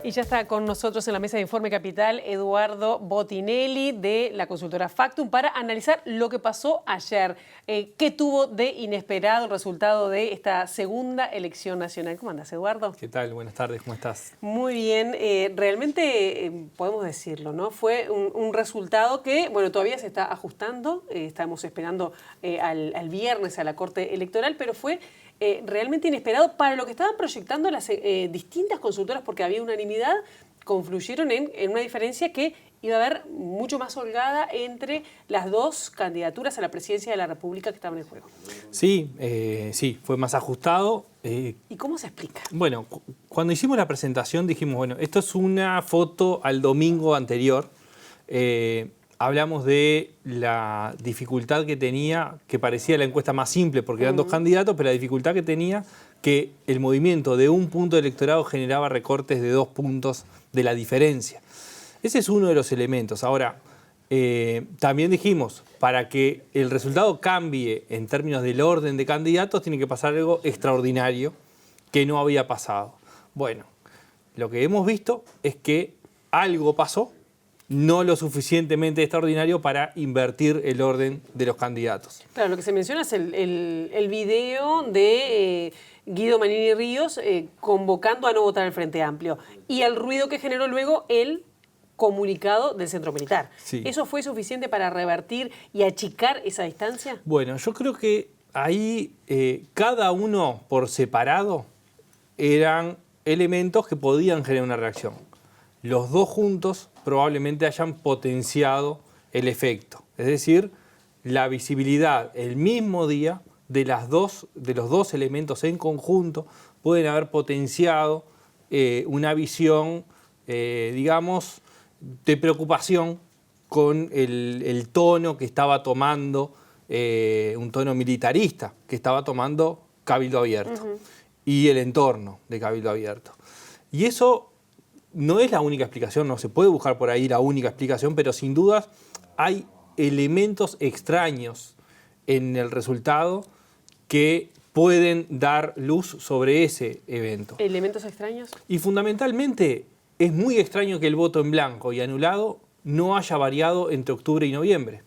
Y ya está con nosotros en la mesa de Informe Capital Eduardo Botinelli de la consultora Factum para analizar lo que pasó ayer. ¿Qué tuvo de inesperado el resultado de esta segunda elección nacional? ¿Cómo andas, Eduardo? ¿Qué tal? Buenas tardes, ¿cómo estás? Muy bien. Realmente podemos decirlo, ¿no? Fue un resultado que, bueno, todavía se está ajustando. Estamos esperando al viernes a la Corte Electoral, pero fue realmente inesperado para lo que estaban proyectando las distintas consultoras, porque había unanimidad, confluyeron en una diferencia que iba a haber mucho más holgada entre las dos candidaturas a la presidencia de la República que estaban en juego. Sí, sí, fue más ajustado. ¿Y cómo se explica? Bueno, cuando hicimos la presentación dijimos, bueno, esto es una foto al domingo anterior. Hablamos de la dificultad que tenía, que parecía la encuesta más simple porque eran dos candidatos, pero la dificultad que tenía que el movimiento de un punto de electorado generaba recortes de 2 puntos de la diferencia. Ese es uno de los elementos. Ahora, también dijimos, para que el resultado cambie en términos del orden de candidatos, tiene que pasar algo extraordinario que no había pasado. Bueno, lo que hemos visto es que algo pasó, no lo suficientemente extraordinario para invertir el orden de los candidatos. Claro, lo que se menciona es el video de Guido Manini Ríos convocando a no votar al Frente Amplio y el ruido que generó luego el comunicado del Centro Militar. Sí. ¿Eso fue suficiente para revertir y achicar esa distancia? Bueno, yo creo que ahí cada uno por separado eran elementos que podían generar una reacción. Los dos juntos probablemente hayan potenciado el efecto. Es decir, la visibilidad el mismo día de los dos elementos en conjunto pueden haber potenciado una visión, digamos, de preocupación con el tono que estaba tomando, un tono militarista que estaba tomando Cabildo Abierto y el entorno de Cabildo Abierto. Y eso no es la única explicación, no se puede buscar por ahí la única explicación, pero sin dudas hay elementos extraños en el resultado que pueden dar luz sobre ese evento. ¿Elementos extraños? Y fundamentalmente es muy extraño que el voto en blanco y anulado no haya variado entre octubre y noviembre.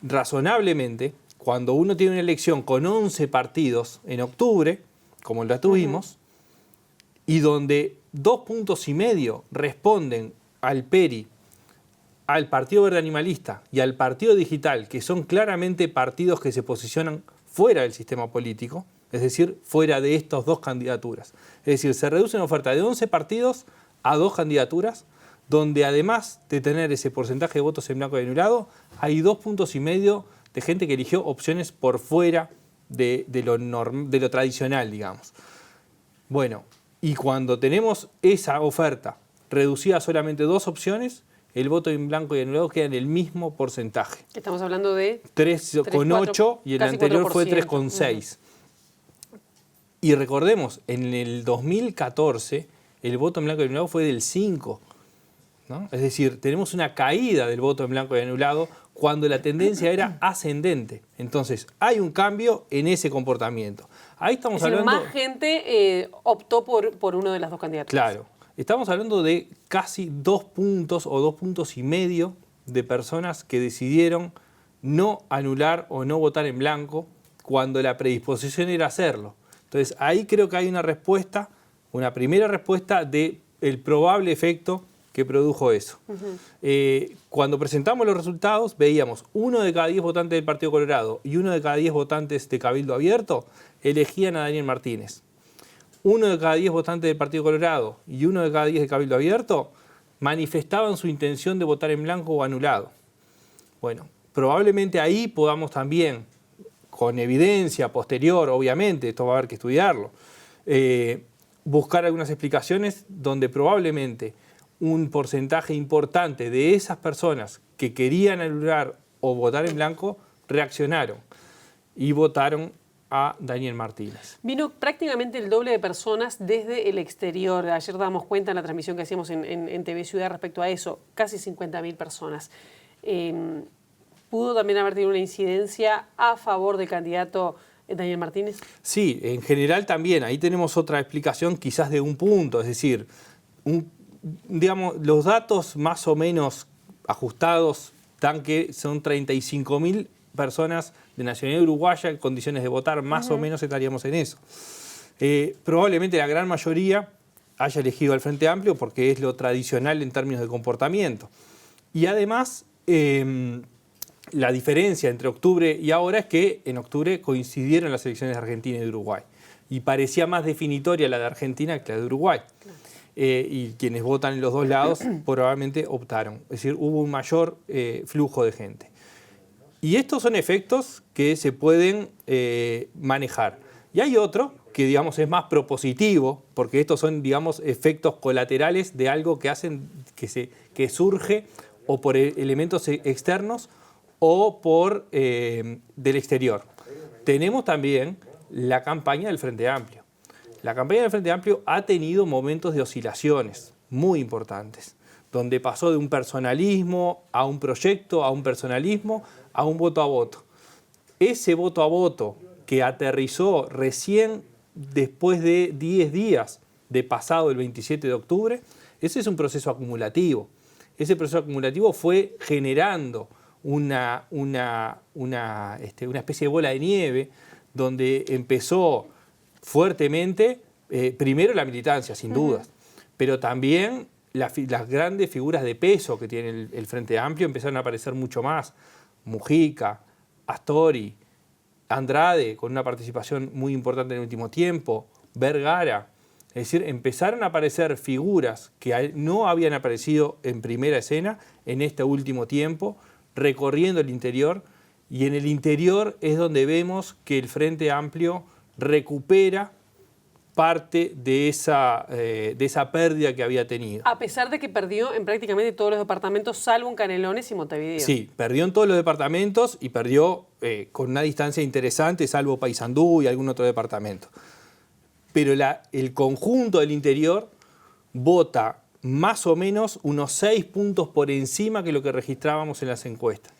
Razonablemente, cuando uno tiene una elección con 11 partidos en octubre, como la tuvimos, y donde 2,5 puntos responden al PERI, al Partido Verde Animalista y al Partido Digital, que son claramente partidos que se posicionan fuera del sistema político, es decir, fuera de estas dos candidaturas. Es decir, se reduce una oferta de 11 partidos a 2 candidaturas, donde además de tener ese porcentaje de votos en blanco y anulado, hay 2,5 puntos de gente que eligió opciones por fuera de lo tradicional, digamos. Bueno, y cuando tenemos esa oferta reducida a solamente 2 opciones, el voto en blanco y anulado queda en el mismo porcentaje. Estamos hablando de 3,8 y el anterior 4%. fue 3,6. Y recordemos, en el 2014 el voto en blanco y anulado fue del 5. ¿No? Es decir, tenemos una caída del voto en blanco y anulado cuando la tendencia era ascendente. Entonces, hay un cambio en ese comportamiento. Ahí estamos hablando... más gente optó por uno de las dos candidaturas. Claro. Estamos hablando de casi 2 puntos o 2,5 puntos de personas que decidieron no anular o no votar en blanco cuando la predisposición era hacerlo. Entonces, ahí creo que hay una respuesta, una primera respuesta del probable efecto que produjo eso. Cuando presentamos los resultados, veíamos 1 de cada 10 votantes del Partido Colorado y 1 de cada 10 votantes de Cabildo Abierto elegían a Daniel Martínez. 1 de cada 10 votantes del Partido Colorado y 1 de cada 10 de Cabildo Abierto manifestaban su intención de votar en blanco o anulado. Bueno, probablemente ahí podamos también, con evidencia posterior, obviamente, esto va a haber que estudiarlo, buscar algunas explicaciones donde probablemente un porcentaje importante de esas personas que querían anular o votar en blanco reaccionaron y votaron a Daniel Martínez. Vino prácticamente el doble de personas desde el exterior. Ayer dábamos cuenta en la transmisión que hacíamos en TV Ciudad respecto a eso, casi 50.000 personas. Pudo también haber tenido una incidencia a favor del candidato Daniel Martínez? Sí, en general también. Ahí tenemos otra explicación quizás de un punto, es decir, digamos, los datos más o menos ajustados dan que son 35.000 personas de nacionalidad uruguaya en condiciones de votar, más o menos estaríamos en eso. Probablemente la gran mayoría haya elegido al Frente Amplio porque es lo tradicional en términos de comportamiento. Y además, la diferencia entre octubre y ahora es que en octubre coincidieron las elecciones de Argentina y de Uruguay. Y parecía más definitoria la de Argentina que la de Uruguay. Claro. Y quienes votan en los dos lados probablemente optaron. Es decir, hubo un mayor flujo de gente. Y estos son efectos que se pueden manejar. Y hay otro que, digamos, es más propositivo, porque estos son, digamos, efectos colaterales de algo que hacen que surge o por elementos externos o por del exterior. Tenemos también la campaña del Frente Amplio. La campaña del Frente Amplio ha tenido momentos de oscilaciones muy importantes, donde pasó de un personalismo a un proyecto, a un personalismo, a un voto a voto. Ese voto a voto que aterrizó recién después de 10 días de pasado el 27 de octubre, ese es un proceso acumulativo. Ese proceso acumulativo fue generando una especie de bola de nieve donde empezó fuertemente, primero la militancia, sin dudas, pero también las grandes figuras de peso que tiene el Frente Amplio empezaron a aparecer mucho más. Mujica, Astori, Andrade, con una participación muy importante en el último tiempo, Vergara. Es decir, empezaron a aparecer figuras que no habían aparecido en primera escena en este último tiempo, recorriendo el interior, y en el interior es donde vemos que el Frente Amplio recupera parte de esa pérdida que había tenido. A pesar de que perdió en prácticamente todos los departamentos, salvo en Canelones y Montevideo. Sí, perdió en todos los departamentos y perdió con una distancia interesante, salvo Paysandú y algún otro departamento. Pero el conjunto del interior vota más o menos unos 6 puntos por encima que lo que registrábamos en las encuestas.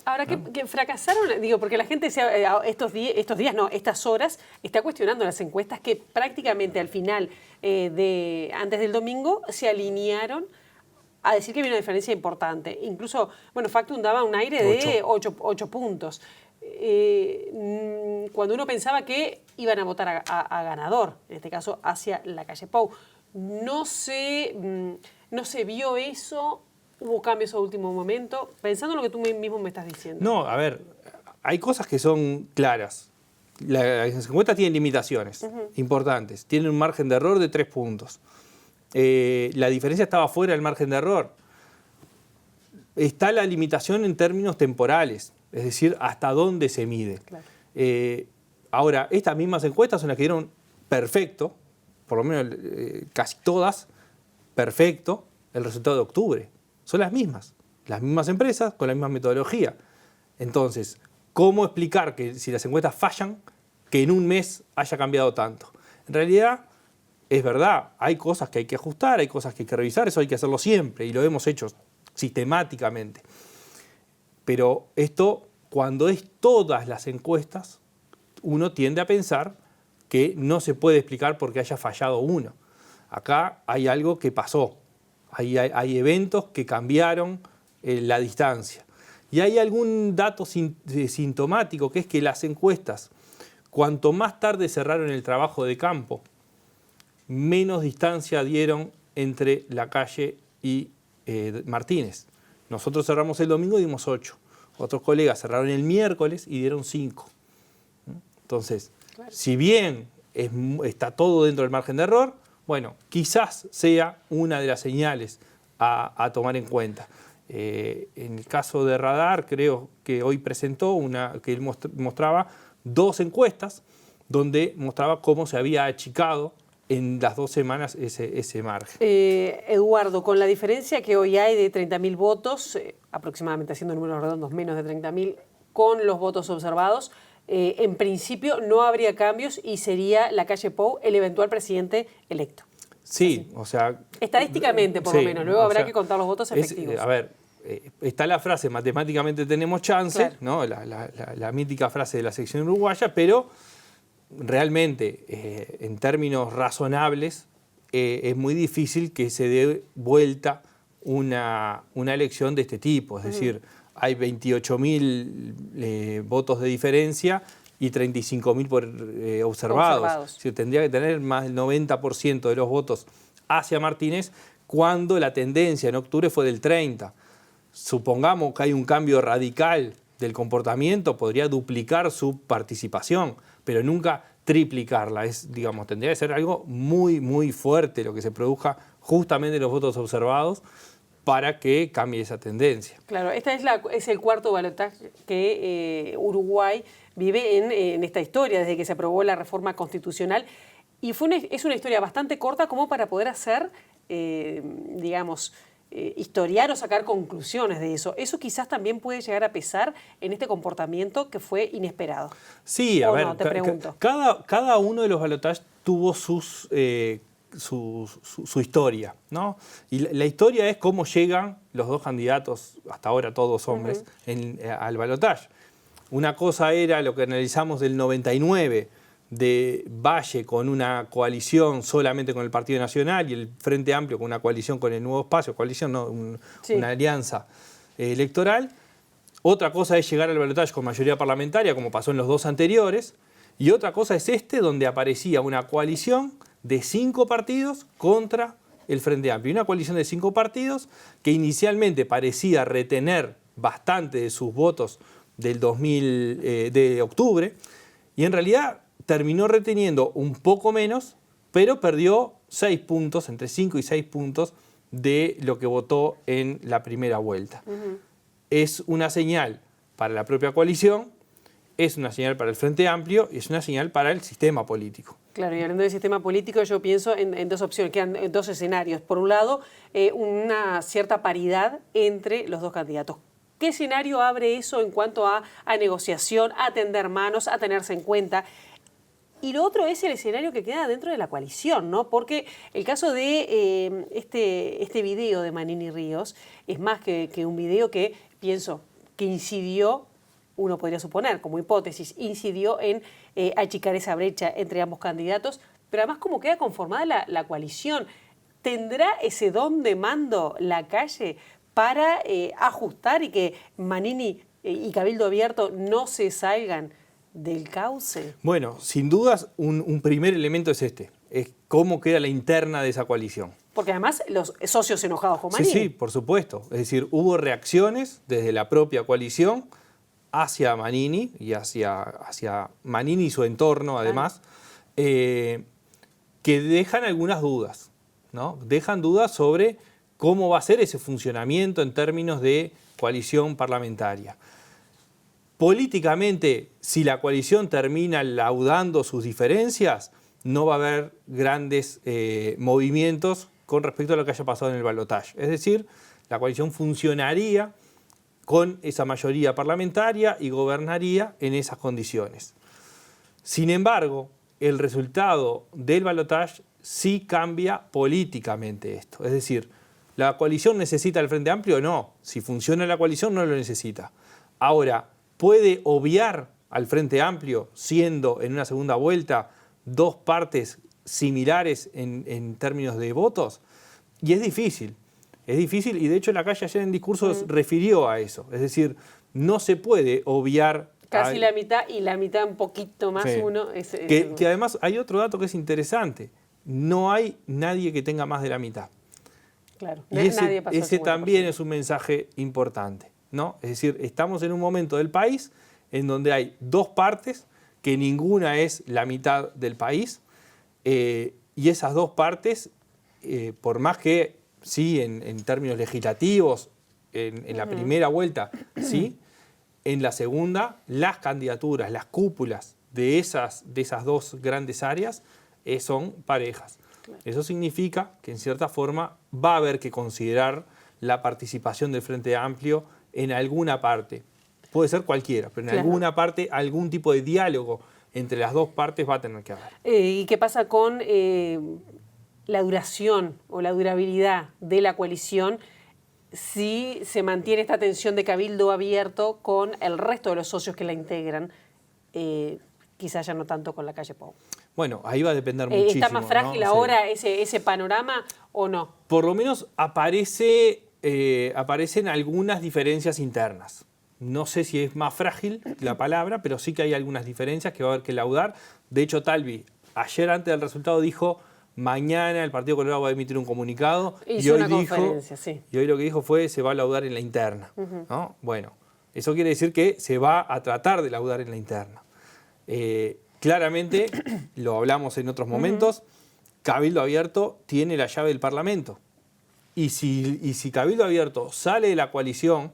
Ahora, que fracasaron, digo, porque la gente estas horas está cuestionando las encuestas que prácticamente al final, antes del domingo, se alinearon a decir que había una diferencia importante. Incluso, bueno, Factum daba un aire de 8 puntos. Cuando uno pensaba que iban a votar a ganador, en este caso hacia la calle Pou. No se vio eso. ¿Hubo cambios a último momento? Pensando en lo que tú mismo me estás diciendo. No, a ver, hay cosas que son claras. Las encuestas tienen limitaciones importantes. Tienen un margen de error de 3 puntos. La diferencia estaba fuera del margen de error. Está la limitación en términos temporales, es decir, hasta dónde se mide. Claro. Ahora, estas mismas encuestas son las que dieron perfecto, por lo menos casi todas, perfecto, el resultado de octubre. Son las mismas empresas con la misma metodología. Entonces, ¿cómo explicar que si las encuestas fallan, que en un mes haya cambiado tanto? En realidad, es verdad, hay cosas que hay que ajustar, hay cosas que hay que revisar, eso hay que hacerlo siempre y lo hemos hecho sistemáticamente. Pero esto, cuando es todas las encuestas, uno tiende a pensar que no se puede explicar por qué haya fallado uno. Acá hay algo que pasó. Hay eventos que cambiaron la distancia. Y hay algún dato sintomático, que es que las encuestas, cuanto más tarde cerraron el trabajo de campo, menos distancia dieron entre la calle y Martínez. Nosotros cerramos el domingo y dimos 8. Otros colegas cerraron el miércoles y dieron 5. Entonces, claro, si bien está todo dentro del margen de error, bueno, quizás sea una de las señales a tomar en cuenta. En el caso de Radar, creo que hoy presentó que él mostraba 2 encuestas donde mostraba cómo se había achicado en las 2 semanas ese margen. Eduardo, con la diferencia que hoy hay de 30.000 votos, aproximadamente haciendo números redondos menos de 30.000, con los votos observados, en principio no habría cambios y sería la calle Pou el eventual presidente electo. Sí, o sea... Estadísticamente, por lo menos. Luego habrá que contar los votos efectivos. A ver, está la frase, matemáticamente tenemos chance, claro, ¿no? La mítica frase de la sección uruguaya, pero realmente, en términos razonables, es muy difícil que se dé vuelta una elección de este tipo. Es decir, hay 28.000 votos de diferencia y 35.000 por observados. Es decir, tendría que tener más del 90% de los votos hacia Martínez, cuando la tendencia en octubre fue del 30%. Supongamos que hay un cambio radical del comportamiento, podría duplicar su participación, pero nunca triplicarla. Digamos, tendría que ser algo muy, muy fuerte lo que se produzca justamente en los votos observados para que cambie esa tendencia. Claro, es el cuarto balotaje que Uruguay vive en esta historia, desde que se aprobó la reforma constitucional. Y es una historia bastante corta como para poder hacer, digamos, historiar o sacar conclusiones de eso. Eso quizás también puede llegar a pesar en este comportamiento que fue inesperado. Sí, a ver, no, te pregunto. Cada uno de los balotajes tuvo su historia, ¿no? Y la historia es cómo llegan los dos candidatos, hasta ahora todos hombres, al balotaje. Una cosa era lo que analizamos del 99, de Valle con una coalición solamente con el Partido Nacional y el Frente Amplio con una coalición con el Nuevo Espacio, una alianza electoral. Otra cosa es llegar al balotaje con mayoría parlamentaria, como pasó en los dos anteriores, y otra cosa es donde aparecía una coalición de 5 partidos contra el Frente Amplio. Y una coalición de 5 partidos que inicialmente parecía retener bastante de sus votos de octubre, y en realidad terminó reteniendo un poco menos, pero perdió 6 puntos, entre 5 y 6 puntos de lo que votó en la primera vuelta. Es una señal para la propia coalición, es una señal para el Frente Amplio y es una señal para el sistema político. Claro, y hablando del sistema político, yo pienso en dos opciones, quedan dos escenarios. Por un lado, una cierta paridad entre los dos candidatos. ¿Qué escenario abre eso en cuanto a negociación, a tender manos, a tenerse en cuenta? Y lo otro es el escenario que queda dentro de la coalición, ¿no? Porque el caso de este video de Manini Ríos es más que un video que, pienso, que incidió, uno podría suponer, como hipótesis, incidió en achicar esa brecha entre ambos candidatos, pero además como queda conformada la coalición, ¿tendrá ese don de mando la calle para ajustar y que Manini y Cabildo Abierto no se salgan del cauce? Bueno, sin dudas un primer elemento es cómo queda la interna de esa coalición. Porque además los socios enojados con Manini. Sí, por supuesto. Es decir, hubo reacciones desde la propia coalición hacia Manini y hacia Manini y su entorno, además, que dejan algunas dudas, ¿no? Dejan dudas sobre cómo va a ser ese funcionamiento en términos de coalición parlamentaria. Políticamente, si la coalición termina laudando sus diferencias, no va a haber grandes movimientos con respecto a lo que haya pasado en el balotaje. Es decir, la coalición funcionaría con esa mayoría parlamentaria y gobernaría en esas condiciones. Sin embargo, el resultado del balotaje sí cambia políticamente esto. Es decir, ¿la coalición necesita el Frente Amplio? No. Si funciona la coalición, no lo necesita. Ahora, ¿puede obviar al Frente Amplio siendo en una segunda vuelta dos partes similares en términos de votos? Y es difícil y de hecho la calle ayer en discursos refirió a eso. Es decir, no se puede obviar... Casi la mitad y la mitad un poquito más uno. Que además hay otro dato que es interesante. No hay nadie que tenga más de la mitad. Claro, y ese también es un mensaje importante, ¿no? Es decir, estamos en un momento del país en donde hay dos partes, que ninguna es la mitad del país, y esas dos partes, por más que, sí, en términos legislativos, en la primera vuelta, sí, en la segunda, las candidaturas, las cúpulas de esas dos grandes áreas son parejas. Claro. Eso significa que, en cierta forma, va a haber que considerar la participación del Frente Amplio en alguna parte. Puede ser cualquiera, pero en alguna parte, algún tipo de diálogo entre las dos partes va a tener que haber. ¿Y qué pasa con la duración o la durabilidad de la coalición si se mantiene esta tensión de Cabildo Abierto con el resto de los socios que la integran? Que quizás ya no tanto con la calle Pou. Bueno, ahí va a depender muchísimo. ¿Está más frágil, ¿no?, ahora ese panorama o no? Por lo menos aparecen algunas diferencias internas. No sé si es más frágil la palabra, pero sí que hay algunas diferencias que va a haber que laudar. De hecho, Talvi, ayer antes del resultado dijo, mañana el Partido Colorado va a emitir un comunicado. Hizo una conferencia, sí. Y hoy lo que dijo fue, se va a laudar en la interna. ¿No? Bueno, eso quiere decir que se va a tratar de laudar en la interna. Claramente, lo hablamos en otros momentos, Cabildo Abierto tiene la llave del Parlamento. Y si Cabildo Abierto sale de la coalición,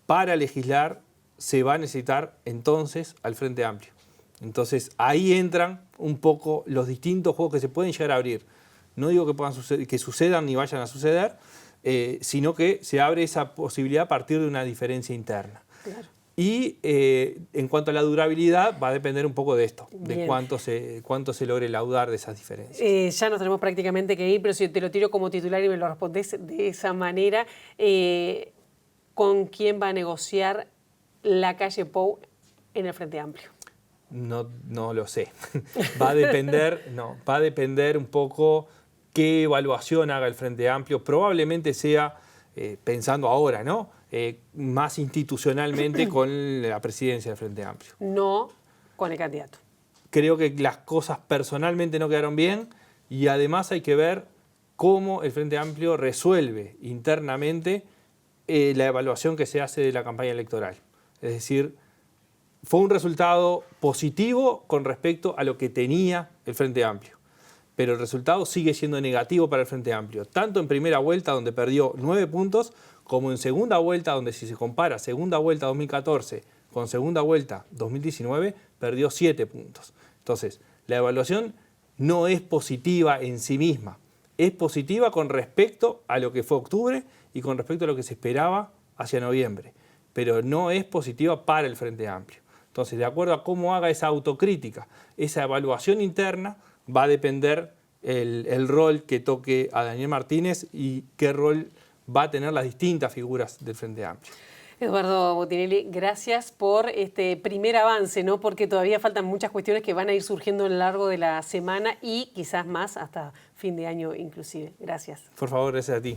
para legislar se va a necesitar entonces al Frente Amplio. Entonces ahí entran un poco los distintos juegos que se pueden llegar a abrir. No digo que puedan que sucedan ni vayan a suceder, sino que se abre esa posibilidad a partir de una diferencia interna. Claro. Y en cuanto a la durabilidad, va a depender un poco de esto, Bien. de cuánto se logre laudar de esas diferencias. Ya nos tenemos prácticamente que ir, pero si te lo tiro como titular y me lo respondés de esa manera, ¿con quién va a negociar la calle Pou en el Frente Amplio? No lo sé. Va a depender un poco qué evaluación haga el Frente Amplio. Probablemente sea, pensando ahora, ¿no?, más institucionalmente con la presidencia del Frente Amplio. No con el candidato. Creo que las cosas personalmente no quedaron bien y además hay que ver cómo el Frente Amplio resuelve internamente la evaluación que se hace de la campaña electoral. Es decir, fue un resultado positivo con respecto a lo que tenía el Frente Amplio, pero el resultado sigue siendo negativo para el Frente Amplio, tanto en primera vuelta, donde perdió 9 puntos, como en segunda vuelta, donde si se compara segunda vuelta 2014 con segunda vuelta 2019, perdió 7 puntos. Entonces, la evaluación no es positiva en sí misma, es positiva con respecto a lo que fue octubre y con respecto a lo que se esperaba hacia noviembre, pero no es positiva para el Frente Amplio. Entonces, de acuerdo a cómo haga esa autocrítica, esa evaluación interna, va a depender el rol que toque a Daniel Martínez y qué rol va a tener las distintas figuras del Frente Amplio. Eduardo Botinelli, gracias por este primer avance, ¿no?, porque todavía faltan muchas cuestiones que van a ir surgiendo a lo largo de la semana y quizás más hasta fin de año inclusive. Gracias. Por favor, gracias a ti.